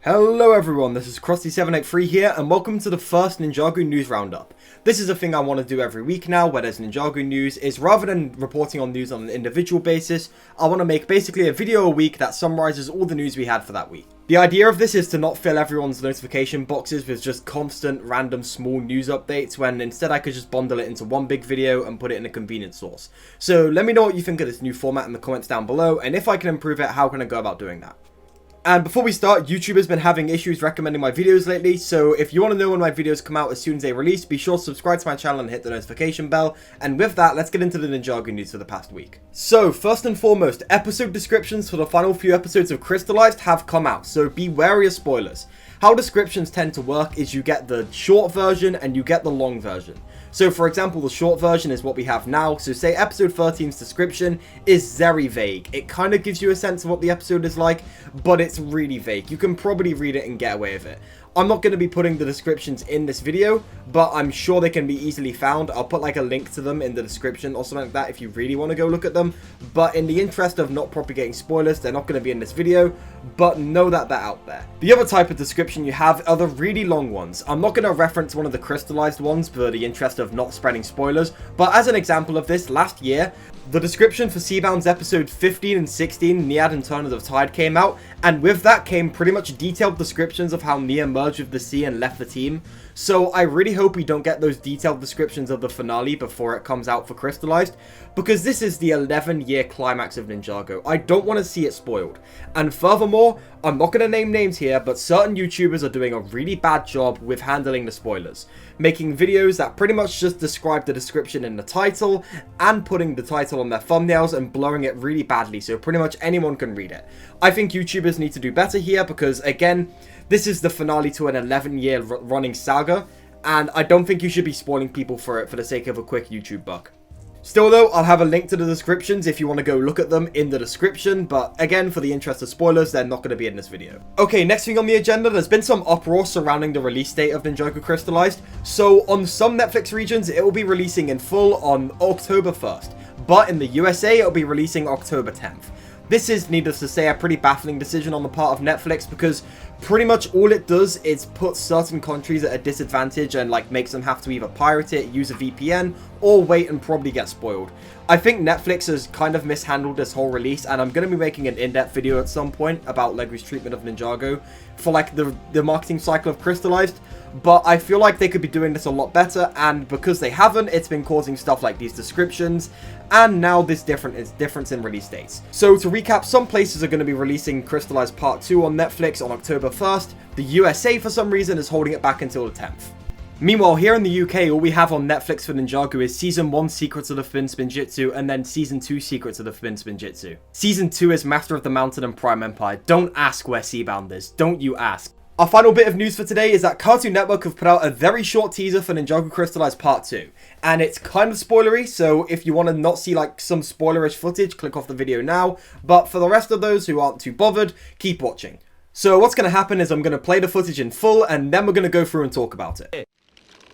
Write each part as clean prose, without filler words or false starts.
Hello everyone, this is Krusty783 here, and welcome to the first Ninjago News Roundup. This is a thing I want to do every week now, where there's Ninjago news, is rather than reporting on news on an individual basis, I want to make basically a video a week that summarizes all the news we had for that week. The idea of this is to not fill everyone's notification boxes with just constant random small news updates, when instead I could just bundle it into one big video and put it in a convenient source. So let me know what you think of this new format in the comments down below, and if I can improve it, how can I go about doing that? And before we start, YouTube has been having issues recommending my videos lately, so if you want to know when my videos come out as soon as they release, be sure to subscribe to my channel and hit the notification bell. And with that, let's get into the Ninjago news for the past week. So, first and foremost, episode descriptions for the final few episodes of Crystalized have come out, so be wary of spoilers. How descriptions tend to work is you get the short version and you get the long version. So for example, the short version is what we have now. So say episode 13's description is very vague. It kind of gives you a sense of what the episode is like, but it's really vague. You can probably read it and get away with it. I'm not going to be putting the descriptions in this video, but I'm sure they can be easily found. I'll put like a link to them in the description or something like that if you really want to go look at them. But in the interest of not propagating spoilers, they're not going to be in this video, but know that they're out there. The other type of description you have are the really long ones. I'm not going to reference one of the crystallized ones for the interest of not spreading spoilers, but as an example of this, last year, the description for Seabound's episode 15 and 16, Niad and Turners of Tide, came out, and with that came pretty much detailed descriptions of how Nia merged with the sea and left the team. So I really hope we don't get those detailed descriptions of the finale before it comes out for Crystalized, because this is the 11-year climax of Ninjago. I don't want to see it spoiled. And furthermore, I'm not going to name names here, but certain YouTubers are doing a really bad job with handling the spoilers, making videos that pretty much just describe the description in the title and putting the title on their thumbnails and blurring it really badly so pretty much anyone can read it. I think YouTubers need to do better here because, again, this is the finale to an 11-year running saga, and I don't think you should be spoiling people for it for the sake of a quick YouTube buck. Still though, I'll have a link to the descriptions if you want to go look at them in the description, but again, for the interest of spoilers, they're not going to be in this video. Okay, next thing on the agenda, there's been some uproar surrounding the release date of Ninjago Crystalized. So on some Netflix regions, it will be releasing in full on October 1st, but in the USA, it'll be releasing October 10th. This is, needless to say, a pretty baffling decision on the part of Netflix because pretty much all it does is put certain countries at a disadvantage and like makes them have to either pirate it, use a VPN, or wait and probably get spoiled. I think Netflix has kind of mishandled this whole release, and I'm going to be making an in-depth video at some point about Lego's treatment of Ninjago for like the marketing cycle of Crystalized, but I feel like they could be doing this a lot better, and because they haven't, it's been causing stuff like these descriptions, and now this difference in release dates. So to recap, some places are going to be releasing Crystalized Part 2 on Netflix on October 1st. The USA, for some reason, is holding it back until the 10th. Meanwhile, here in the UK, all we have on Netflix for Ninjago is Season 1 Secrets of the Forbidden Spinjitzu, and then Season 2 Secrets of the Forbidden Spinjitzu. Season 2 is Master of the Mountain and Prime Empire. Don't ask where Seabound is. Don't you ask. Our final bit of news for today is that Cartoon Network have put out a very short teaser for Ninjago Crystalized Part 2. And it's kind of spoilery, so if you want to not see like some spoilerish footage, click off the video now. But for the rest of those who aren't too bothered, keep watching. So what's going to happen is I'm going to play the footage in full, and then we're going to go through and talk about it.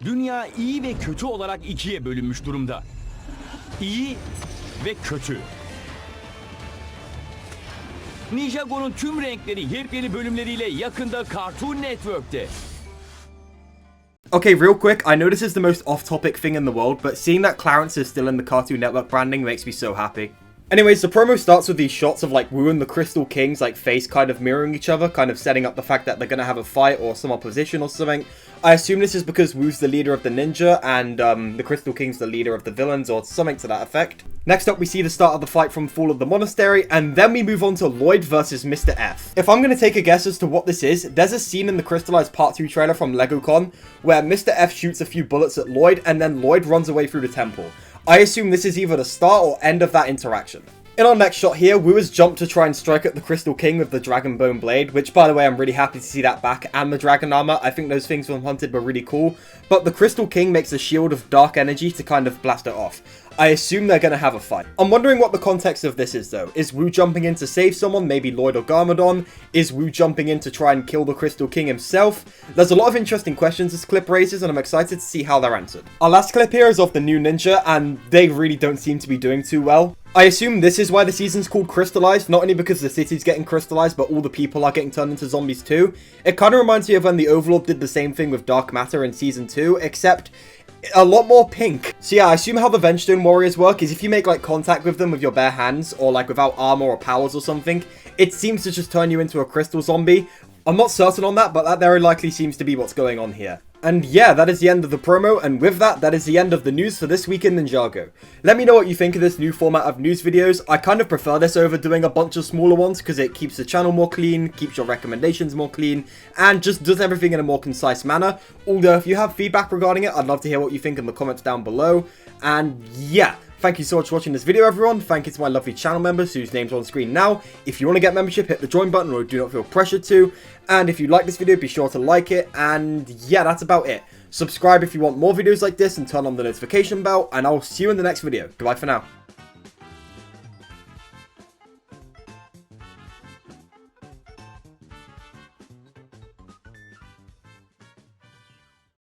Dünya iyi ve kötü olarak ikiye bölünmüş durumda. İyi ve kötü. Ninjago'nun tüm renkleri yepyeni bölümleriyle yakında Cartoon Network'te. Okay, real quick, I know this is the most off-topic thing in the world, but seeing that Clarence is still in the Cartoon Network branding makes me so happy. Anyways, the promo starts with these shots of like Wu and the Crystal King's like face kind of mirroring each other, kind of setting up the fact that they're going to have a fight or some opposition or something. I assume this is because Wu's the leader of the ninja and the Crystal King's the leader of the villains or something to that effect. Next up, we see the start of the fight from Fall of the Monastery, and then we move on to Lloyd versus Mr. F. If I'm going to take a guess as to what this is, there's a scene in the Crystalized Part 2 trailer from legocon where Mr. F shoots a few bullets at Lloyd and then Lloyd runs away through the temple. I assume this is either the start or end of that interaction. In our next shot here, Wu has jumped to try and strike at the Crystal King with the Dragon Bone Blade, which by the way, I'm really happy to see that back, and the Dragon Armor. I think those things when hunted were really cool, but the Crystal King makes a shield of dark energy to kind of blast it off. I assume they're going to have a fight. I'm wondering what the context of this is though. Is Wu jumping in to save someone, maybe Lloyd or Garmadon? Is Wu jumping in to try and kill the Crystal King himself? There's a lot of interesting questions this clip raises, and I'm excited to see how they're answered. Our last clip here is of the new ninja, and they really don't seem to be doing too well. I assume this is why the season's called Crystalized, not only because the city's getting crystallized, but all the people are getting turned into zombies too. It kind of reminds me of when the Overlord did the same thing with dark matter in season 2, except a lot more pink. So yeah, I assume how the Vengestone warriors work is if you make like contact with them with your bare hands, or like without armor or powers or something, it seems to just turn you into a crystal zombie. I'm not certain on that, but that very likely seems to be what's going on here. And yeah, that is the end of the promo, and with that, that is the end of the news for this week in Ninjago. Let me know what you think of this new format of news videos. I kind of prefer this over doing a bunch of smaller ones, because it keeps the channel more clean, keeps your recommendations more clean, and just does everything in a more concise manner. Although, if you have feedback regarding it, I'd love to hear what you think in the comments down below. And yeah, thank you so much for watching this video, everyone. Thank you to my lovely channel members whose names are on screen now. If you want to get membership, hit the join button, or do not feel pressured to. And if you like this video, be sure to like it. And yeah, that's about it. Subscribe if you want more videos like this, and turn on the notification bell. And I'll see you in the next video. Goodbye for now.